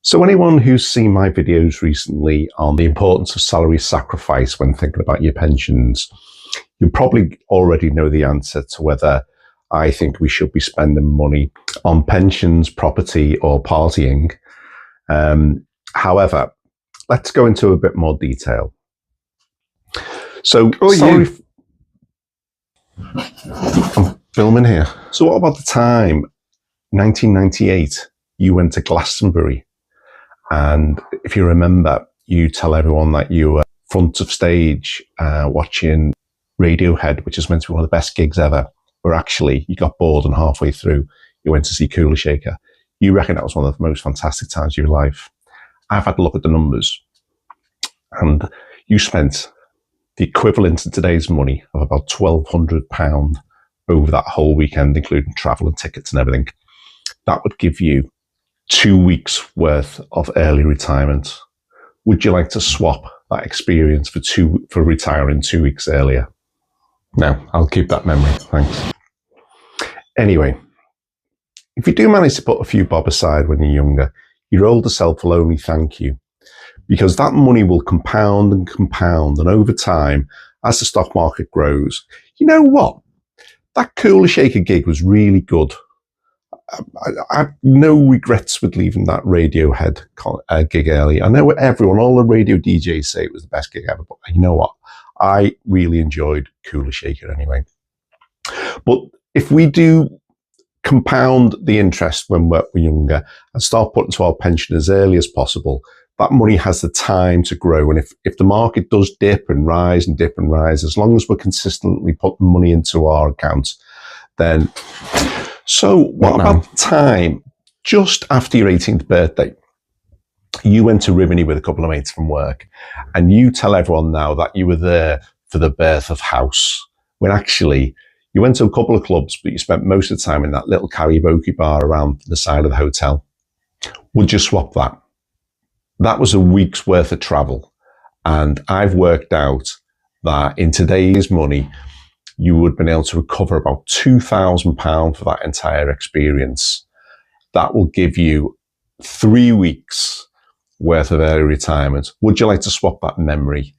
So anyone who's seen my videos recently on the importance of salary sacrifice when thinking about your pensions, you probably already know the answer to whether I think we should be spending money on pensions, property, or partying. However, let's go into a bit more detail. So, I'm filming here. So what about the time, 1998, you went to Glastonbury? And if you remember, you tell everyone that you were front of stage watching Radiohead, which is meant to be one of the best gigs ever, where actually you got bored and halfway through you went to see Cooler Shaker. You reckon that was one of the most fantastic times of your life. I've had a look at the numbers, and you spent the equivalent in today's money of about £1,200 over that whole weekend, including travel and tickets and everything. That would give you 2 weeks worth of early retirement. Would you like to swap that experience for retiring 2 weeks earlier? No, I'll keep that memory, thanks. Anyway, if you do manage to put a few bob aside when you're younger, your older self will only thank you, because that money will compound and compound, and over time, as the stock market grows, you know what? That Cooler Shaker gig was really good. I have no regrets with leaving that Radiohead gig early. I know all the radio DJs say it was the best gig ever, but you know what? I really enjoyed Cooler Shaker anyway. But if we do compound the interest when we're younger and start putting to our pension as early as possible, that money has the time to grow. And if the market does dip and rise and dip and rise, as long as we're consistently putting money into our accounts, then... So what about the time just after your 18th birthday? You went to Rimini with a couple of mates from work, and you tell everyone now that you were there for the birth of House, when actually you went to a couple of clubs, but you spent most of the time in that little karaoke bar around the side of the hotel. Would you swap that? That was a week's worth of travel. And I've worked out that in today's money, you would have been able to recover about £2,000 for that entire experience. That will give you 3 weeks worth of early retirement. Would you like to swap that memory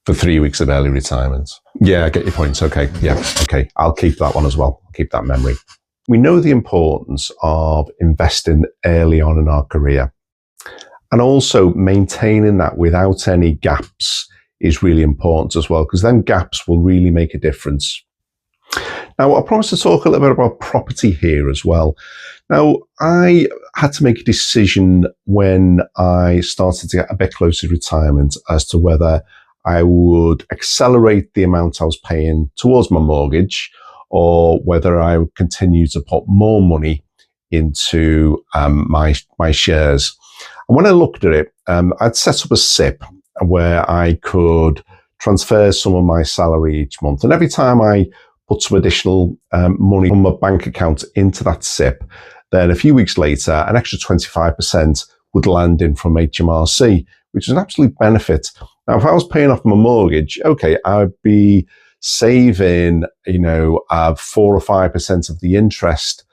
for 3 weeks of early retirement? Yeah, I get your points. Okay. Yeah. Okay. I'll keep that one as well. I'll keep that memory. We know the importance of investing early on in our career, and also maintaining that without any gaps is really important as well, because then gaps will really make a difference. Now, I promised to talk a little bit about property here as well. Now, I had to make a decision when I started to get a bit closer to retirement as to whether I would accelerate the amount I was paying towards my mortgage, or whether I would continue to put more money into my shares. And when I looked at it, I'd set up a SIP where I could transfer some of my salary each month. And every time I put some additional money from my bank account into that SIP, then a few weeks later, an extra 25% would land in from HMRC, which is an absolute benefit. Now, if I was paying off my mortgage, okay, I'd be saving, 4 or 5% of the interest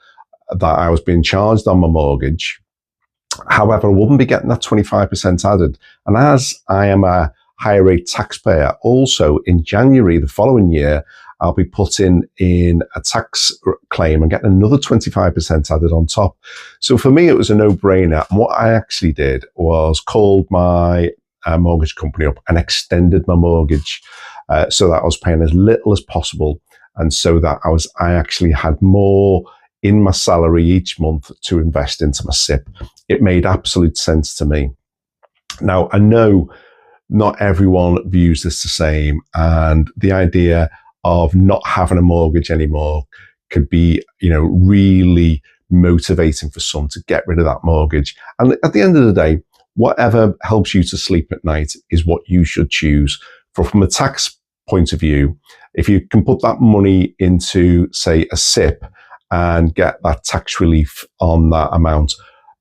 that I was being charged on my mortgage. However, I wouldn't be getting that 25% added. And as I am a higher rate taxpayer, also in January the following year, I'll be putting in a tax claim and getting another 25% added on top. So for me, it was a no-brainer. And what I actually did was called my mortgage company up and extended my mortgage so that I was paying as little as possible, and so that I actually had more in my salary each month to invest into my SIP. It made absolute sense to me. Now, I know not everyone views this the same, and the idea of not having a mortgage anymore could be, really motivating for some to get rid of that mortgage. And at the end of the day, whatever helps you to sleep at night is what you should choose. From a tax point of view, if you can put that money into, say, a SIP, and get that tax relief on that amount,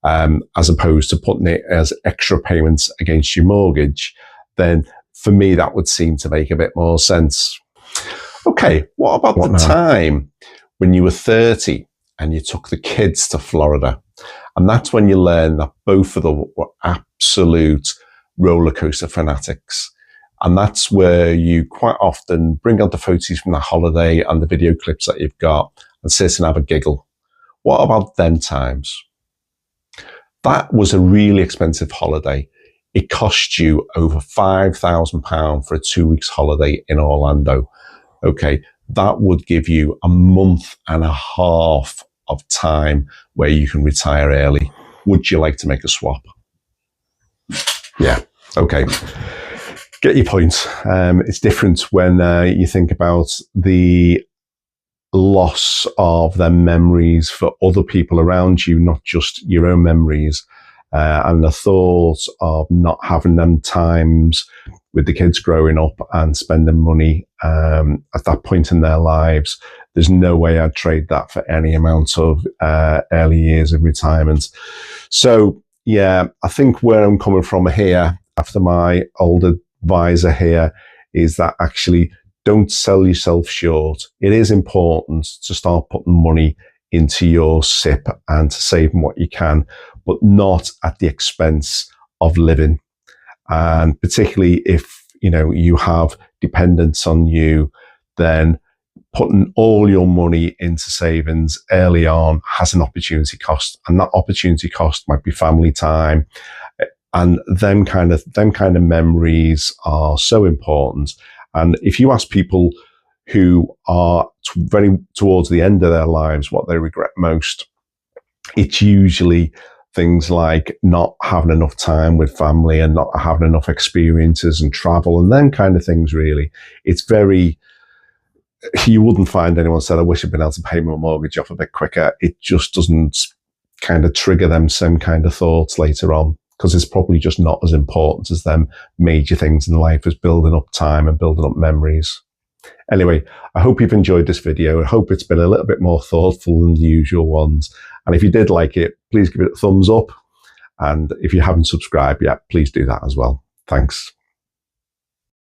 as opposed to putting it as extra payments against your mortgage, then for me, that would seem to make a bit more sense. Okay, what about the time when you were 30 and you took the kids to Florida? And that's when you learn that both of them were absolute roller coaster fanatics. And that's where you quite often bring out the photos from that holiday and the video clips that you've got and sit and have a giggle. What about them times? That was a really expensive holiday. It cost you over £5,000 for a 2 weeks holiday in Orlando. Okay, that would give you a month and a half of time where you can retire early. Would you like to make a swap? Yeah, okay. Get your point. It's different when you think about the loss of their memories for other people around you, not just your own memories, and the thought of not having them times with the kids growing up and spending money at that point in their lives. There's no way I'd trade that for any amount of early years of retirement. So yeah, I think where I'm coming from here, after my old advisor here, is that actually don't sell yourself short. It is important to start putting money into your SIP and to saving what you can, but not at the expense of living. And particularly if, you know, you have dependents on you, then putting all your money into savings early on has an opportunity cost. And that opportunity cost might be family time. And them kind of memories are so important. And if you ask people who are very towards the end of their lives what they regret most, it's usually things like not having enough time with family and not having enough experiences and travel and them kind of things, really. It's very, you wouldn't find anyone said, I wish I'd been able to pay my mortgage off a bit quicker. It just doesn't kind of trigger them same kind of thoughts later on, because it's probably just not as important as them major things in life as building up time and building up memories. Anyway, I hope you've enjoyed this video. I hope it's been a little bit more thoughtful than the usual ones. And if you did like it, please give it a thumbs up. And if you haven't subscribed yet, please do that as well. Thanks.